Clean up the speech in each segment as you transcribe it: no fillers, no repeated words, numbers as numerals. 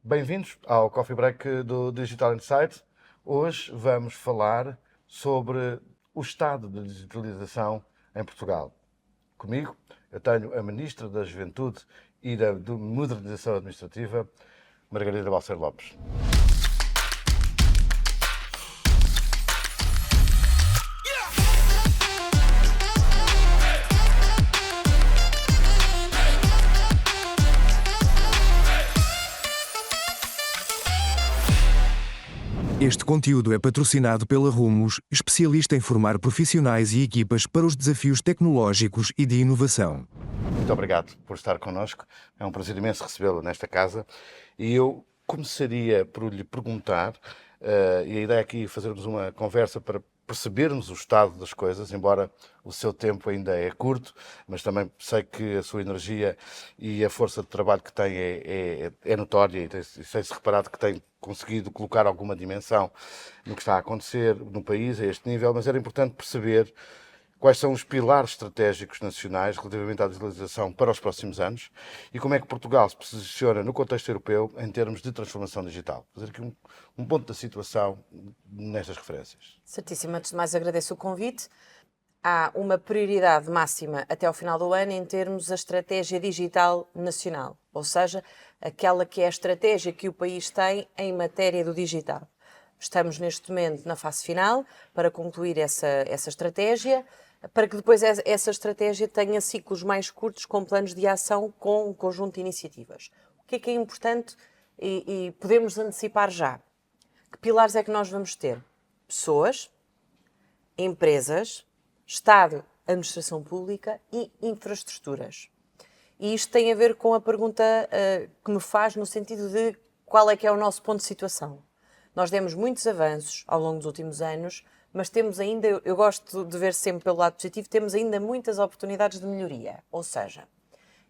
Bem-vindos ao Coffee Break do Digital Insight. Hoje vamos falar sobre o estado de digitalização em Portugal. Comigo eu tenho a Ministra da Juventude e da Modernização Administrativa, Margarida Balcer Lopes. Este conteúdo é patrocinado pela Rumos, especialista em formar profissionais e equipas para os desafios tecnológicos e de inovação. Muito obrigado por estar connosco. É um prazer imenso recebê-lo nesta casa. E eu começaria por lhe perguntar, e a ideia aqui é fazermos uma conversa para percebermos o estado das coisas, embora o seu tempo ainda é curto, mas também sei que a sua energia e a força de trabalho que tem é notória e tem-se reparado que tem conseguido colocar alguma dimensão no que está a acontecer no país a este nível, mas era importante perceber quais são os pilares estratégicos nacionais relativamente à digitalização para os próximos anos e como é que Portugal se posiciona no contexto europeu em termos de transformação digital. Fazer aqui um ponto da situação nestas referências. Certíssimo. Antes de mais, agradeço o convite. Há uma prioridade máxima até ao final do ano em termos da estratégia digital nacional, ou seja, aquela que é a estratégia que o país tem em matéria do digital. Estamos neste momento na fase final para concluir essa estratégia, para que depois essa estratégia tenha ciclos mais curtos com planos de ação com um conjunto de iniciativas. O que é importante e podemos antecipar já? Que pilares é que nós vamos ter? Pessoas, empresas, Estado, administração pública e infraestruturas. E isto tem a ver com a pergunta que me faz no sentido de qual é que é o nosso ponto de situação. Nós demos muitos avanços ao longo dos últimos anos, mas temos ainda, eu gosto de ver sempre pelo lado positivo, temos ainda muitas oportunidades de melhoria. Ou seja,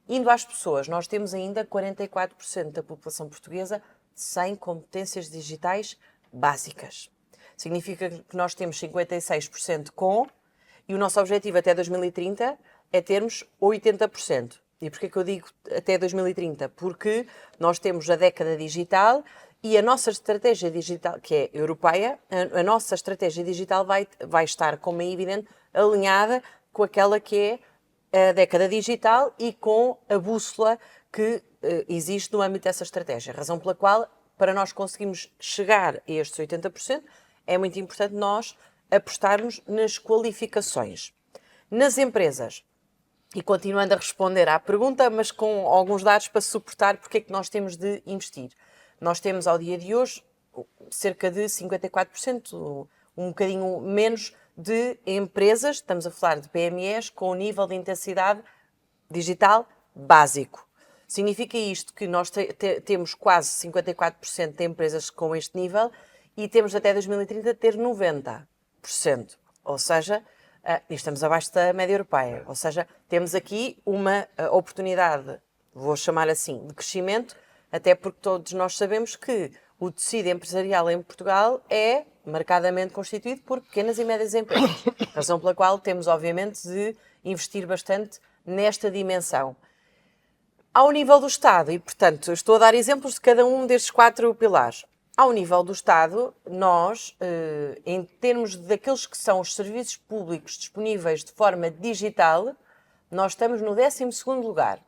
indo às pessoas, nós temos ainda 44% da população portuguesa sem competências digitais básicas. Significa que nós temos 56% com, e o nosso objetivo até 2030 é termos 80%. E porquê que eu digo até 2030? Porque nós temos a década digital e a nossa estratégia digital, que é europeia, a nossa estratégia digital vai estar, como é evidente, alinhada com aquela que é a década digital e com a bússola que existe no âmbito dessa estratégia. Razão pela qual, para nós conseguirmos chegar a estes 80%, é muito importante nós apostarmos nas qualificações. Nas empresas, e continuando a responder à pergunta, mas com alguns dados para suportar porque é que nós temos de investir. Nós temos ao dia de hoje cerca de 54%, um bocadinho menos de empresas, estamos a falar de PMEs, com o nível de intensidade digital básico. Significa isto que nós temos quase 54% de empresas com este nível e temos até 2030 ter 90%. Ou seja, e estamos abaixo da média europeia. Ou seja, temos aqui uma oportunidade, vou chamar assim, de crescimento, até porque todos nós sabemos que o tecido empresarial em Portugal é marcadamente constituído por pequenas e médias empresas. Razão pela qual temos, obviamente, de investir bastante nesta dimensão. Ao nível do Estado, e portanto, eu estou a dar exemplos de cada um destes 4 pilares. Ao nível do Estado, nós, em termos daqueles que são os serviços públicos disponíveis de forma digital, nós estamos no 12º lugar,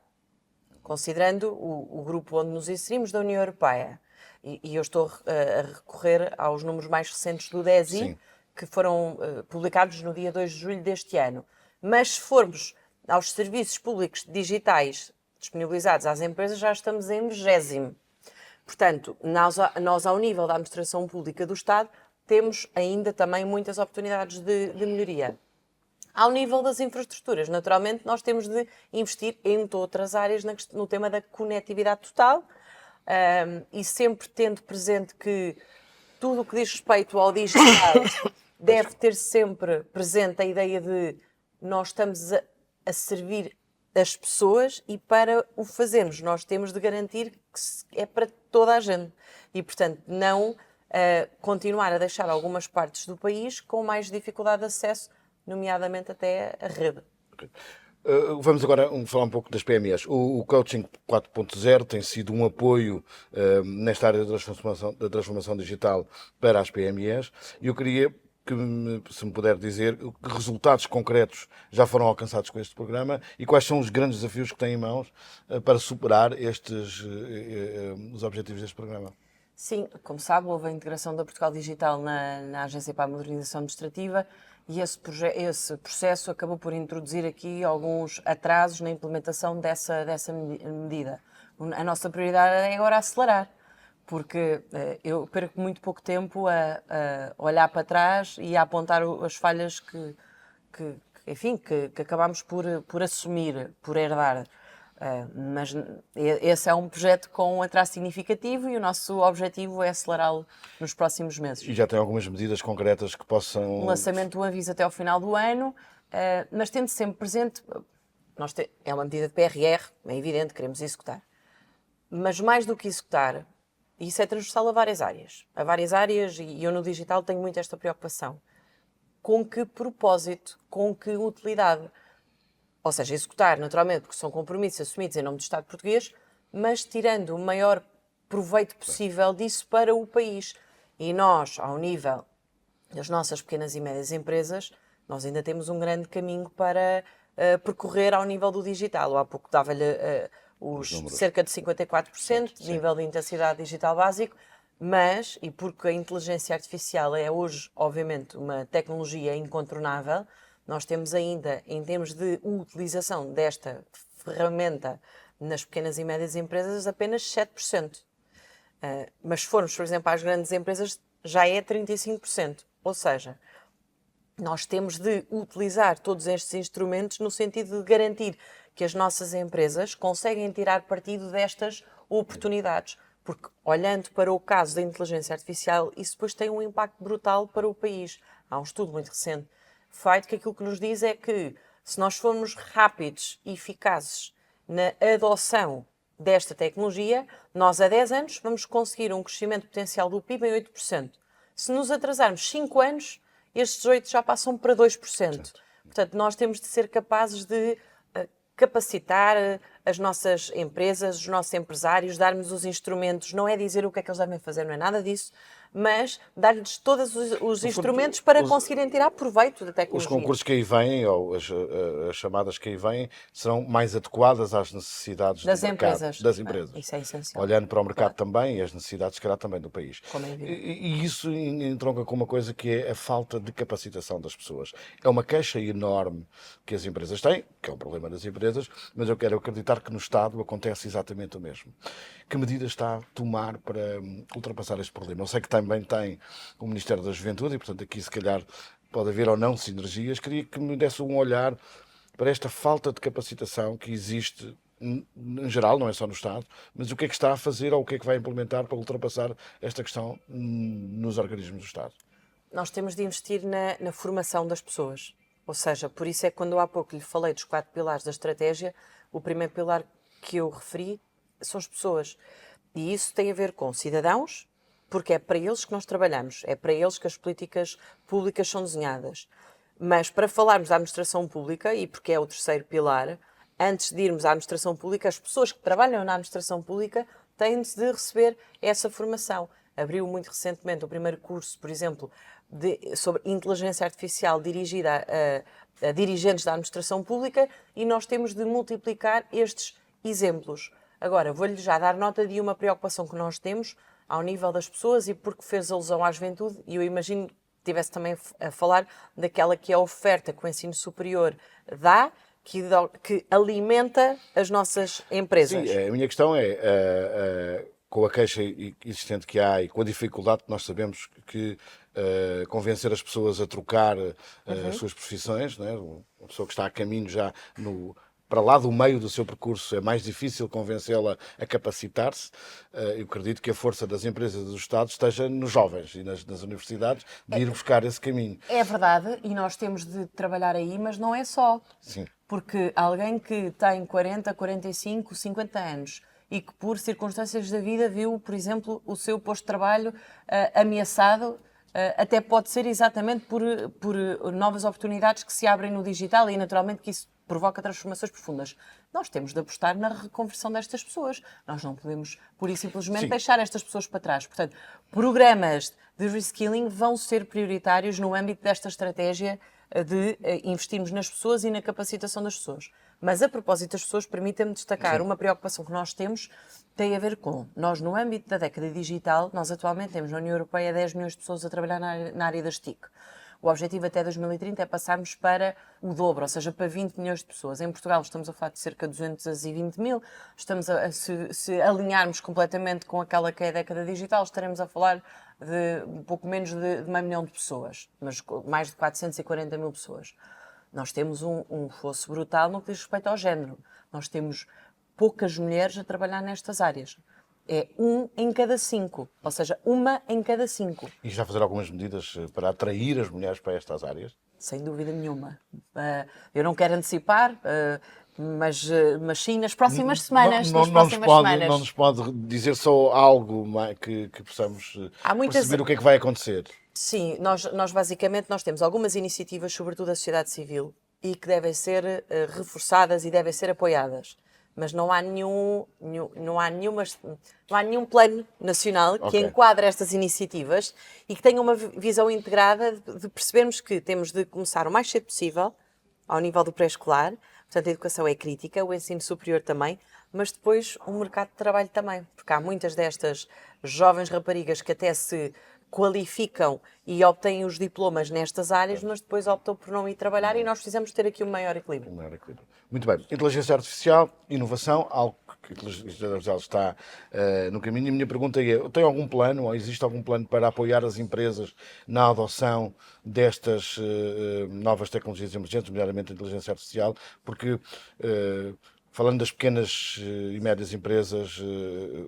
considerando o grupo onde nos inserimos da União Europeia. E eu estou a recorrer aos números mais recentes do DESI, Sim, que foram publicados no dia 2 de julho deste ano. Mas se formos aos serviços públicos digitais disponibilizados às empresas, já estamos em 20º. Portanto, nós ao nível da administração pública do Estado, temos ainda também muitas oportunidades de melhoria. Ao nível das infraestruturas, naturalmente, nós temos de investir, entre outras áreas, no tema da conectividade total, e sempre tendo presente que tudo o que diz respeito ao digital deve ter sempre presente a ideia de nós estamos a servir as pessoas e para o fazermos nós temos de garantir que é para toda a gente e, portanto, não continuar a deixar algumas partes do país com mais dificuldade de acesso, nomeadamente até a rede. okay. Vamos agora falar um pouco das PMEs. O Coaching 4.0 tem sido um apoio nesta área da transformação digital para as PMEs e eu queria que, se me puder dizer, que resultados concretos já foram alcançados com este programa e quais são os grandes desafios que têm em mãos para superar os objetivos deste programa. Sim, como sabe, houve a integração da Portugal Digital na Agência para a Modernização Administrativa e esse processo acabou por introduzir aqui alguns atrasos na implementação dessa medida. A nossa prioridade é agora acelerar, porque eu perco muito pouco tempo a olhar para trás e a apontar as falhas que acabámos por assumir, por herdar. Mas esse é um projeto com um atraso significativo e o nosso objetivo é acelerá-lo nos próximos meses. E já tem algumas medidas concretas que possam... O lançamento do aviso até ao final do ano, mas tendo sempre presente, é uma medida de PRR, é evidente, queremos executar. Mas mais do que executar, isso é transversal a várias áreas. A várias áreas, e eu no digital tenho muito esta preocupação. Com que propósito, com que utilidade? Ou seja, executar, naturalmente, porque são compromissos assumidos em nome do Estado português, mas tirando o maior proveito possível disso para o país. E nós, ao nível das nossas pequenas e médias empresas, nós ainda temos um grande caminho para percorrer ao nível do digital. Eu há pouco dava-lhe os cerca de 54% de nível de intensidade digital básico, mas, e porque a inteligência artificial é hoje, obviamente, uma tecnologia incontornável, nós temos ainda, em termos de utilização desta ferramenta nas pequenas e médias empresas, apenas 7%. Mas se formos, por exemplo, às grandes empresas, já é 35%. Ou seja, nós temos de utilizar todos estes instrumentos no sentido de garantir que as nossas empresas conseguem tirar partido destas oportunidades. Porque, olhando para o caso da inteligência artificial, isso depois tem um impacto brutal para o país. Há um estudo muito recente feito que aquilo que nos diz é que se nós formos rápidos e eficazes na adoção desta tecnologia, nós a 10 anos vamos conseguir um crescimento potencial do PIB em 8%. Se nos atrasarmos 5 anos, estes 8% já passam para 2%. Portanto, nós temos de ser capazes de capacitar as nossas empresas, os nossos empresários, dar-nos os instrumentos, não é dizer o que é que eles devem fazer, não é nada disso, mas dar-lhes todos os instrumentos para conseguirem tirar proveito da tecnologia. Os concursos que aí vêm, ou as chamadas que aí vêm, serão mais adequadas às necessidades das do mercado, empresas. das empresas. Isso é essencial. Olhando para o mercado também e as necessidades, se calhar, também do país. Como é evidente. E isso entronca com uma coisa que é a falta de capacitação das pessoas. É uma queixa enorme que as empresas têm, que é um problema das empresas, mas eu quero acreditar que no Estado acontece exatamente o mesmo. Que medidas está a tomar para ultrapassar este problema? Eu sei que também tem o Ministério da Juventude e, portanto, aqui se calhar pode haver ou não sinergias. Queria que me desse um olhar para esta falta de capacitação que existe em geral, não é só no Estado, mas o que é que está a fazer ou o que é que vai implementar para ultrapassar esta questão nos organismos do Estado? Nós temos de investir na formação das pessoas. Ou seja, por isso é que quando há pouco lhe falei dos 4 pilares da estratégia, o primeiro pilar que eu referi são as pessoas. E isso tem a ver com cidadãos, porque é para eles que nós trabalhamos, é para eles que as políticas públicas são desenhadas. Mas para falarmos da administração pública, e porque é o terceiro pilar, antes de irmos à administração pública, as pessoas que trabalham na administração pública têm de receber essa formação. Abriu muito recentemente o primeiro curso, por exemplo, sobre inteligência artificial dirigida a dirigentes da administração pública e nós temos de multiplicar estes exemplos. Agora, vou-lhe já dar nota de uma preocupação que nós temos ao nível das pessoas e porque fez alusão à juventude, e eu imagino que estivesse também a falar daquela que é a oferta que o ensino superior dá, que alimenta as nossas empresas. Sim, a minha questão é, com a queixa existente que há e com a dificuldade que nós sabemos que convencer as pessoas a trocar as suas profissões, né? Uma pessoa que está a caminho já para lá do meio do seu percurso, é mais difícil convencê-la a capacitar-se. Eu acredito que a força das empresas e do Estado esteja nos jovens e nas universidades de ir buscar esse caminho. É verdade, e nós temos de trabalhar aí, mas não é só. Sim. Porque alguém que tem 40, 45, 50 anos e que por circunstâncias da vida viu, por exemplo, o seu posto de trabalho ameaçado, até pode ser exatamente por novas oportunidades que se abrem no digital e naturalmente que isso provoca transformações profundas. Nós temos de apostar na reconversão destas pessoas. Nós não podemos, pura e simplesmente, Sim. deixar estas pessoas para trás. Portanto, programas de reskilling vão ser prioritários no âmbito desta estratégia de investirmos nas pessoas e na capacitação das pessoas. Mas, a propósito das pessoas, permita-me destacar uma preocupação que nós temos, tem a ver com, nós no âmbito da década digital, nós atualmente temos na União Europeia 10 milhões de pessoas a trabalhar na área das TIC. O objetivo até 2030 é passarmos para o dobro, ou seja, para 20 milhões de pessoas. Em Portugal estamos a falar de cerca de 220 mil, se alinharmos completamente com aquela que é a década digital, estaremos a falar de um pouco menos de meio milhão de pessoas, mas mais de 440 mil pessoas. Nós temos um fosso brutal no que diz respeito ao género. Nós temos poucas mulheres a trabalhar nestas áreas. É 1 em cada 5, ou seja, 1 em cada 5. E já fazer algumas medidas para atrair as mulheres para estas áreas? Sem dúvida nenhuma. Eu não quero antecipar, mas sim, nas próximas semanas. Não nos pode dizer só algo que possamos perceber o que é que vai acontecer? Sim, nós basicamente temos algumas iniciativas, sobretudo da sociedade civil, e que devem ser reforçadas e devem ser apoiadas. Mas não há nenhum plano nacional que enquadre estas iniciativas e que tenha uma visão integrada de percebermos que temos de começar o mais cedo possível, ao nível do pré-escolar. Portanto, a educação é crítica, o ensino superior também, mas depois o mercado de trabalho também, porque há muitas destas jovens raparigas que até se qualificam e obtêm os diplomas nestas áreas, mas depois optam por não ir trabalhar e nós precisamos ter aqui um maior equilíbrio. Muito bem. Inteligência artificial, inovação, algo que a inteligência artificial está no caminho. E a minha pergunta é, tem algum plano, ou existe algum plano para apoiar as empresas na adoção destas novas tecnologias emergentes, nomeadamente a inteligência artificial? Porque... falando das pequenas e médias empresas,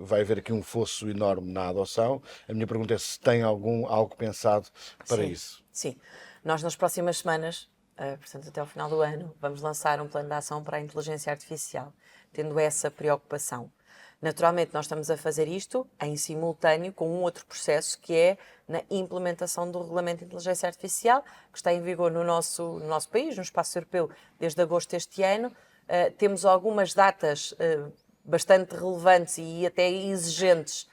vai haver aqui um fosso enorme na adoção. A minha pergunta é se tem algo pensado para isso. Sim. Nós, nas próximas semanas, portanto, até ao final do ano, vamos lançar um plano de ação para a inteligência artificial, tendo essa preocupação. Naturalmente, nós estamos a fazer isto em simultâneo com um outro processo, que é na implementação do Regulamento de Inteligência Artificial, que está em vigor no nosso país, no espaço europeu, desde agosto deste ano. Temos algumas datas bastante relevantes e até exigentes,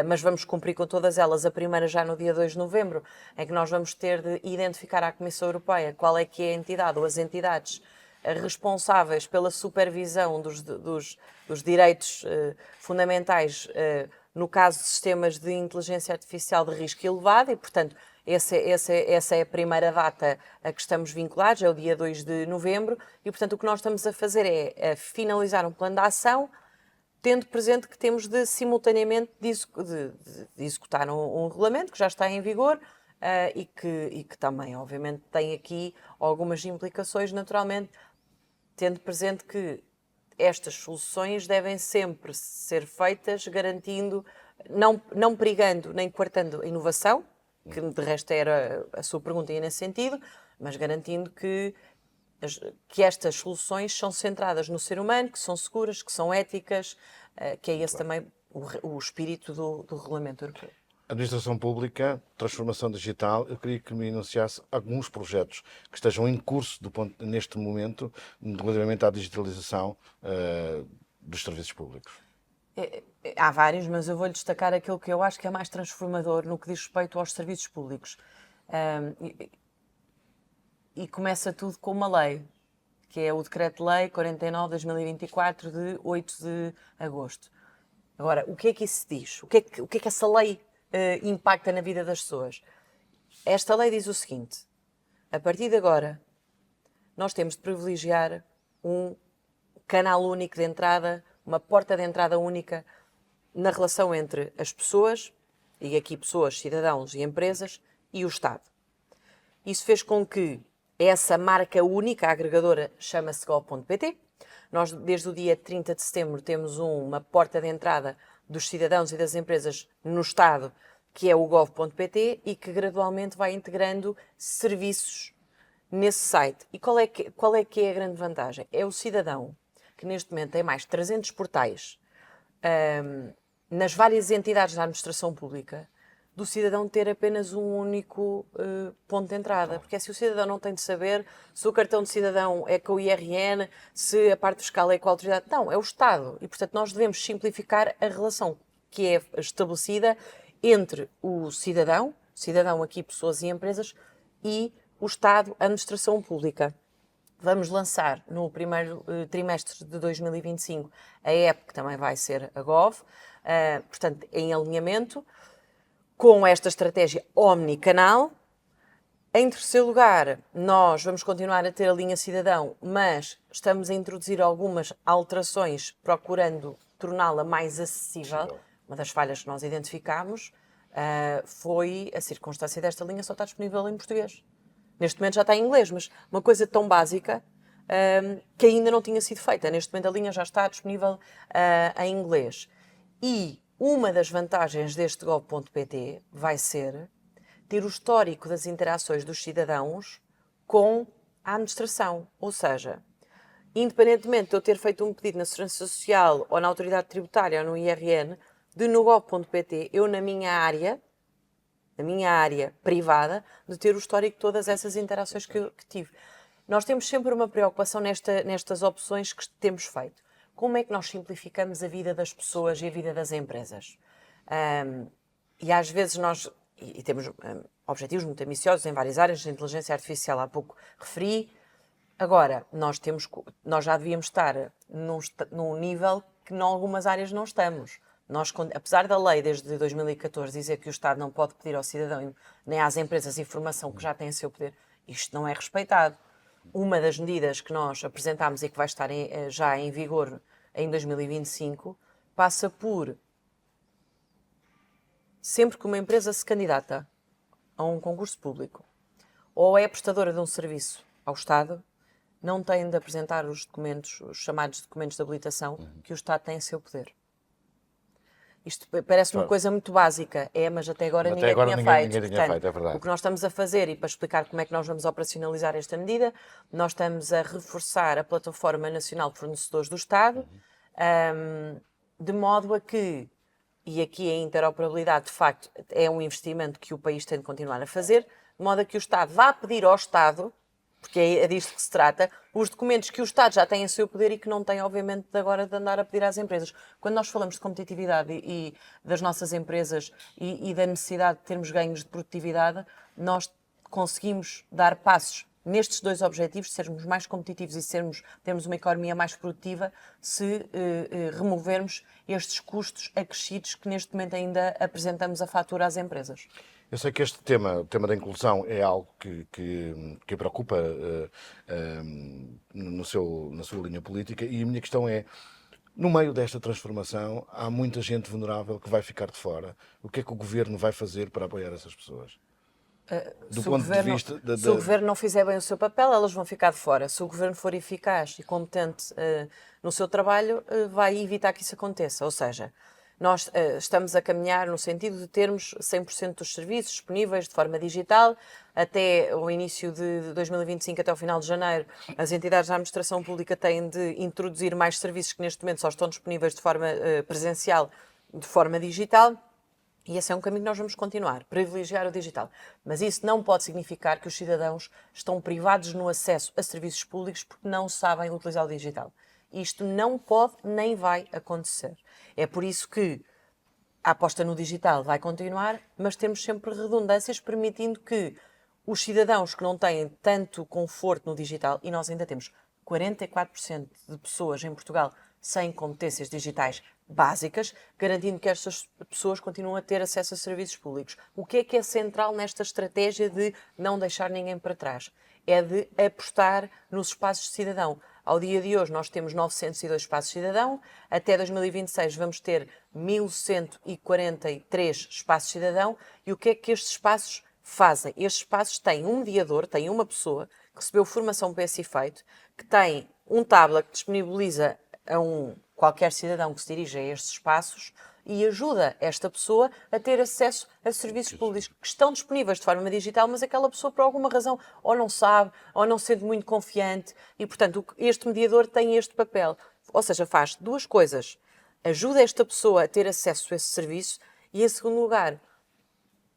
mas vamos cumprir com todas elas. A primeira já no dia 2 de novembro, em que nós vamos ter de identificar à Comissão Europeia qual é que é a entidade ou as entidades responsáveis pela supervisão dos direitos fundamentais no caso de sistemas de inteligência artificial de risco elevado e, portanto, essa é a primeira data a que estamos vinculados, é o dia 2 de novembro, e, portanto, o que nós estamos a fazer é finalizar um plano de ação, tendo presente que temos de, simultaneamente, de executar um regulamento que já está em vigor e que também, obviamente, tem aqui algumas implicações, naturalmente, tendo presente que estas soluções devem sempre ser feitas garantindo, não perigando nem coartando a inovação, que de resto era a sua pergunta e nesse sentido, mas garantindo que estas soluções são centradas no ser humano, que são seguras, que são éticas, que é esse também o espírito do Regulamento Europeu. Administração Pública, Transformação Digital, eu queria que me enunciasse alguns projetos que estejam em curso neste momento relativamente à digitalização dos serviços públicos. Há vários, mas eu vou-lhe destacar aquilo que eu acho que é mais transformador no que diz respeito aos serviços públicos. E começa tudo com uma lei, que é o Decreto-Lei 49/2024, de 8 de agosto. Agora, o que é que isso diz? O que é que essa lei impacta na vida das pessoas? Esta lei diz o seguinte: a partir de agora, nós temos de privilegiar um canal único de entrada, uma porta de entrada única na relação entre as pessoas, e aqui pessoas, cidadãos e empresas, e o Estado. Isso fez com que essa marca única, a agregadora, chama-se gov.pt. Nós, desde o dia 30 de setembro, temos uma porta de entrada dos cidadãos e das empresas no Estado, que é o gov.pt, e que gradualmente vai integrando serviços nesse site. E qual é que é a grande vantagem? É o cidadão, que neste momento tem mais de 300 portais nas várias entidades da administração pública, do cidadão ter apenas um único ponto de entrada. Porque se o cidadão não tem de saber se o cartão de cidadão é com o IRN, se a parte fiscal é com a autoridade. Não, é o Estado. E, portanto, nós devemos simplificar a relação que é estabelecida entre o cidadão aqui, pessoas e empresas, e o Estado, a administração pública. Vamos lançar no primeiro trimestre de 2025 a app, que também vai ser a Gov, portanto, em alinhamento com esta estratégia omnicanal. Em terceiro lugar, nós vamos continuar a ter a linha cidadão, mas estamos a introduzir algumas alterações procurando torná-la mais acessível. Uma das falhas que nós identificámos foi a circunstância desta linha só estar disponível em português. Neste momento já está em inglês, mas uma coisa tão básica que ainda não tinha sido feita. Neste momento a linha já está disponível em inglês. E uma das vantagens deste gov.pt vai ser ter o histórico das interações dos cidadãos com a administração. Ou seja, independentemente de eu ter feito um pedido na Segurança Social ou na Autoridade Tributária ou no IRN, no gov.pt, eu na minha área privada, de ter o histórico de todas essas interações que tive. Nós temos sempre uma preocupação nestas opções que temos feito. Como é que nós simplificamos a vida das pessoas e a vida das empresas? E às vezes nós temos objetivos muito ambiciosos em várias áreas, de inteligência artificial há pouco referi. Agora, nós já devíamos estar num nível que em algumas áreas não estamos. Nós, apesar da lei desde 2014 dizer que o Estado não pode pedir ao cidadão nem às empresas informação que já têm a seu poder, isto não é respeitado. Uma das medidas que nós apresentámos e que vai estar já em vigor em 2025 passa por, sempre que uma empresa se candidata a um concurso público ou é prestadora de um serviço ao Estado, não tem de apresentar os documentos, os chamados documentos de habilitação que o Estado tem a seu poder. Isto parece uma coisa muito básica, mas até agora ninguém tinha feito. Portanto, é verdade. O que nós estamos a fazer, e para explicar como é que nós vamos operacionalizar esta medida, nós estamos a reforçar a Plataforma Nacional de Fornecedores do Estado, de modo a que, e aqui a interoperabilidade de facto é um investimento que o país tem de continuar a fazer, de modo a que o Estado vá pedir ao Estado, porque é disto que se trata, os documentos que o Estado já tem em seu poder e que não tem, obviamente, agora de andar a pedir às empresas. Quando nós falamos de competitividade e das nossas empresas e da necessidade de termos ganhos de produtividade, nós conseguimos dar passos nestes dois objetivos, sermos mais competitivos e termos uma economia mais produtiva, se removermos estes custos acrescidos que neste momento ainda apresentamos a fatura às empresas. Eu sei que este tema, o tema da inclusão, é algo que preocupa na sua linha política, e a minha questão é, no meio desta transformação, há muita gente vulnerável que vai ficar de fora. O que é que o Governo vai fazer para apoiar essas pessoas? Se o Governo não fizer bem o seu papel, elas vão ficar de fora. Se o Governo for eficaz e competente no seu trabalho, vai evitar que isso aconteça. Ou seja, nós estamos a caminhar no sentido de termos 100% dos serviços disponíveis de forma digital. Até o início de 2025, até o final de janeiro, as entidades da administração pública têm de introduzir mais serviços que neste momento só estão disponíveis de forma presencial, de forma digital. E esse é um caminho que nós vamos continuar, privilegiar o digital. Mas isso não pode significar que os cidadãos estão privados no acesso a serviços públicos porque não sabem utilizar o digital. Isto não pode nem vai acontecer. É por isso que a aposta no digital vai continuar, mas temos sempre redundâncias permitindo que os cidadãos que não têm tanto conforto no digital, e nós ainda temos 44% de pessoas em Portugal sem competências digitais básicas, garantindo que estas pessoas continuam a ter acesso a serviços públicos. O que é central nesta estratégia de não deixar ninguém para trás? É de apostar nos espaços de cidadão. Ao dia de hoje nós temos 902 espaços de cidadão, até 2026 vamos ter 1143 espaços de cidadão, e o que é que estes espaços fazem? Estes espaços têm um mediador, têm uma pessoa que recebeu formação para esse efeito, que tem um tablet que disponibiliza a qualquer cidadão que se dirija a estes espaços e ajuda esta pessoa a ter acesso a serviços públicos que estão disponíveis de forma digital, mas aquela pessoa, por alguma razão, ou não sabe, ou não se sente muito confiante, e, portanto, este mediador tem este papel. Ou seja, faz duas coisas. Ajuda esta pessoa a ter acesso a esse serviço e, em segundo lugar,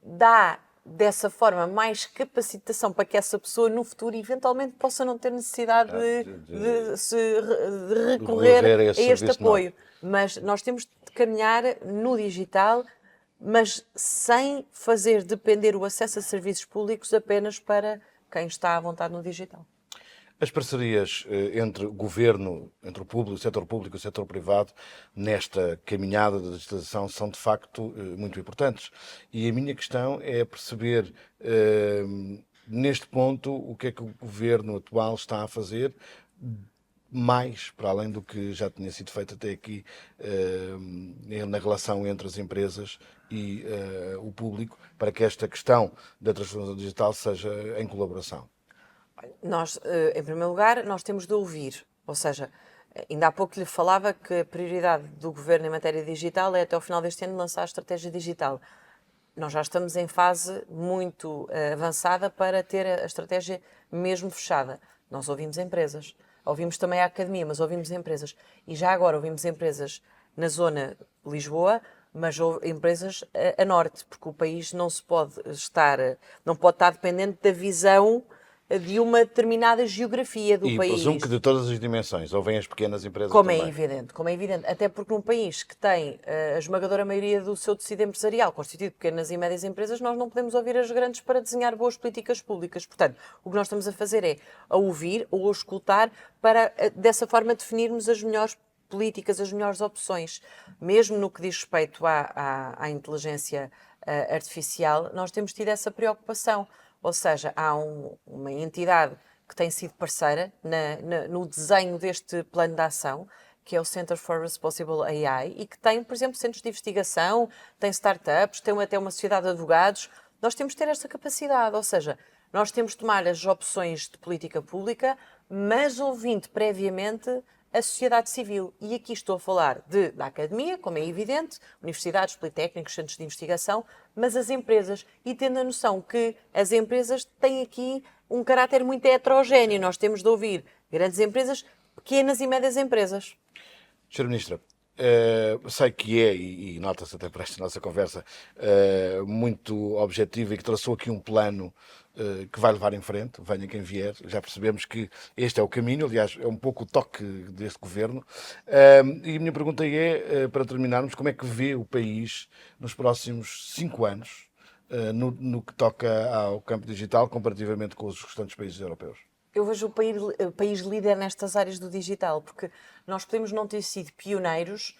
dá dessa forma mais capacitação para que essa pessoa no futuro eventualmente possa não ter necessidade de recorrer recorrer a a esse este serviço apoio. Mas nós temos de caminhar no digital, mas sem fazer depender o acesso a serviços públicos apenas para quem está à vontade no digital. As parcerias entre o governo, entre o setor público e o setor privado, nesta caminhada da digitalização, são de facto muito importantes. E a minha questão é perceber, neste ponto, o que é que o governo atual está a fazer, mais para além do que já tinha sido feito até aqui, na relação entre as empresas e o público, para que esta questão da transformação digital seja em colaboração. Nós, em primeiro lugar, nós temos de ouvir, ou seja, ainda há pouco lhe falava que a prioridade do Governo em matéria digital é até ao final deste ano lançar a estratégia digital. Nós já estamos em fase muito avançada para ter a estratégia mesmo fechada. Nós ouvimos empresas, ouvimos também a academia, mas ouvimos empresas. E já agora ouvimos empresas na zona de Lisboa, mas empresas a norte, porque o país não pode estar dependente da visão de uma determinada geografia do país. Presumo que de todas as dimensões, ou vêm as pequenas empresas Como também. Como é evidente, até porque num país que tem a esmagadora maioria do seu tecido empresarial constituído de pequenas e médias empresas, nós não podemos ouvir as grandes para desenhar boas políticas públicas. Portanto, o que nós estamos a fazer é a ouvir ou a escutar para, dessa forma, definirmos as melhores políticas, as melhores opções. Mesmo no que diz respeito à inteligência artificial, nós temos tido essa preocupação. Ou seja, há uma entidade que tem sido parceira no desenho deste plano de ação, que é o Center for Responsible AI, e que tem, por exemplo, centros de investigação, tem startups, tem até uma sociedade de advogados. Nós temos de ter esta capacidade, ou seja, nós temos de tomar as opções de política pública, mas ouvindo previamente a sociedade civil. E aqui estou a falar da academia, como é evidente, universidades, politécnicos, centros de investigação, mas as empresas, e tendo a noção que as empresas têm aqui um caráter muito heterogéneo. Nós temos de ouvir grandes empresas, pequenas e médias empresas. Sra. Ministra, sei que é, e nota-se até por esta nossa conversa, muito objetivo e que traçou aqui um plano que vai levar em frente, venha quem vier. Já percebemos que este é o caminho, aliás, é um pouco o toque deste governo. E a minha pergunta é, para terminarmos, como é que vê o país nos próximos 5 anos, no que toca ao campo digital, comparativamente com os restantes países europeus? Eu vejo o país líder nestas áreas do digital, porque nós podemos não ter sido pioneiros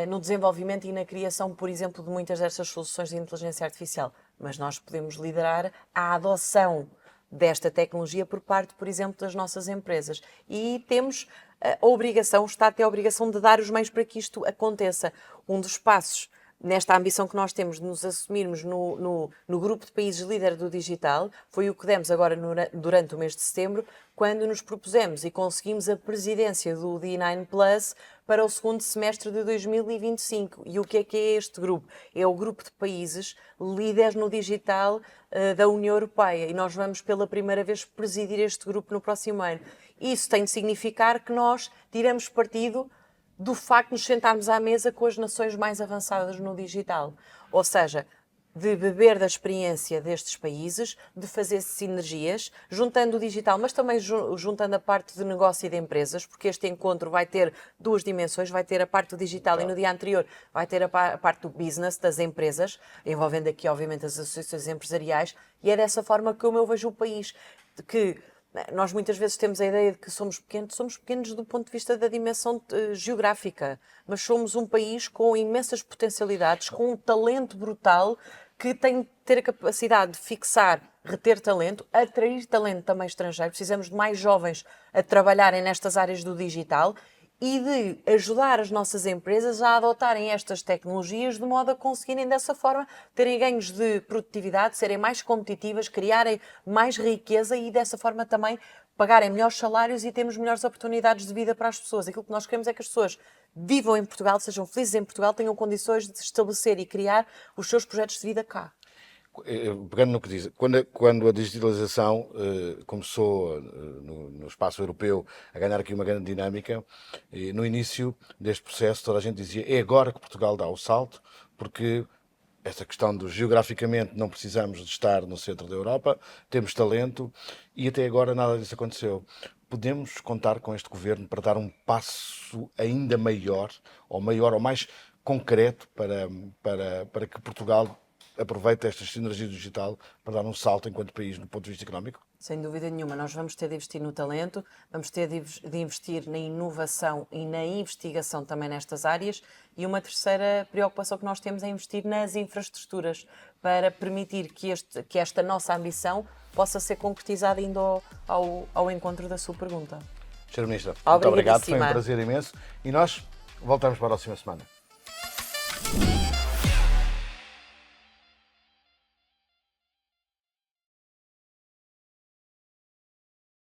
no desenvolvimento e na criação, por exemplo, de muitas destas soluções de inteligência artificial, mas nós podemos liderar a adoção desta tecnologia por parte, por exemplo, das nossas empresas. E temos a obrigação, o Estado tem a obrigação de dar os meios para que isto aconteça. Um dos passos nesta ambição que nós temos de nos assumirmos no grupo de países líder do digital, foi o que demos agora durante o mês de setembro, quando nos propusemos e conseguimos a presidência do D9 Plus para o segundo semestre de 2025. E o que é este grupo? É o grupo de países líderes no digital da União Europeia. E nós vamos pela primeira vez presidir este grupo no próximo ano. Isso tem de significar que nós tiramos partido do facto de nos sentarmos à mesa com as nações mais avançadas no digital. Ou seja, de beber da experiência destes países, de fazer sinergias, juntando o digital, mas também juntando a parte de negócio e de empresas, porque este encontro vai ter duas dimensões, vai ter a parte do digital e no dia anterior vai ter a parte do business, das empresas, envolvendo aqui obviamente as associações empresariais, e é dessa forma que eu vejo o país, que nós muitas vezes temos a ideia de que somos pequenos do ponto de vista da dimensão geográfica, mas somos um país com imensas potencialidades, com um talento brutal, que tem de ter a capacidade de fixar, reter talento, atrair talento também estrangeiro. Precisamos de mais jovens a trabalharem nestas áreas do digital e de ajudar as nossas empresas a adotarem estas tecnologias de modo a conseguirem dessa forma terem ganhos de produtividade, serem mais competitivas, criarem mais riqueza e dessa forma também pagarem melhores salários e termos melhores oportunidades de vida para as pessoas. Aquilo que nós queremos é que as pessoas vivam em Portugal, sejam felizes em Portugal, tenham condições de estabelecer e criar os seus projetos de vida cá. Pegando no que diz, quando a digitalização começou no espaço europeu a ganhar aqui uma grande dinâmica, no início deste processo toda a gente dizia é agora que Portugal dá o salto, porque essa questão do geograficamente não precisamos de estar no centro da Europa, temos talento e até agora nada disso aconteceu. Podemos contar com este governo para dar um passo ainda maior ou mais concreto para que Portugal aproveite esta sinergia digital para dar um salto enquanto país no ponto de vista económico? Sem dúvida nenhuma, nós vamos ter de investir no talento, vamos ter de investir na inovação e na investigação também nestas áreas, e uma terceira preocupação que nós temos é investir nas infraestruturas para permitir que esta nossa ambição possa ser concretizada indo ao encontro da sua pergunta. Sra. Ministra, muito obrigado, foi um Obrigadíssima. prazer imenso e nós voltamos para a próxima semana.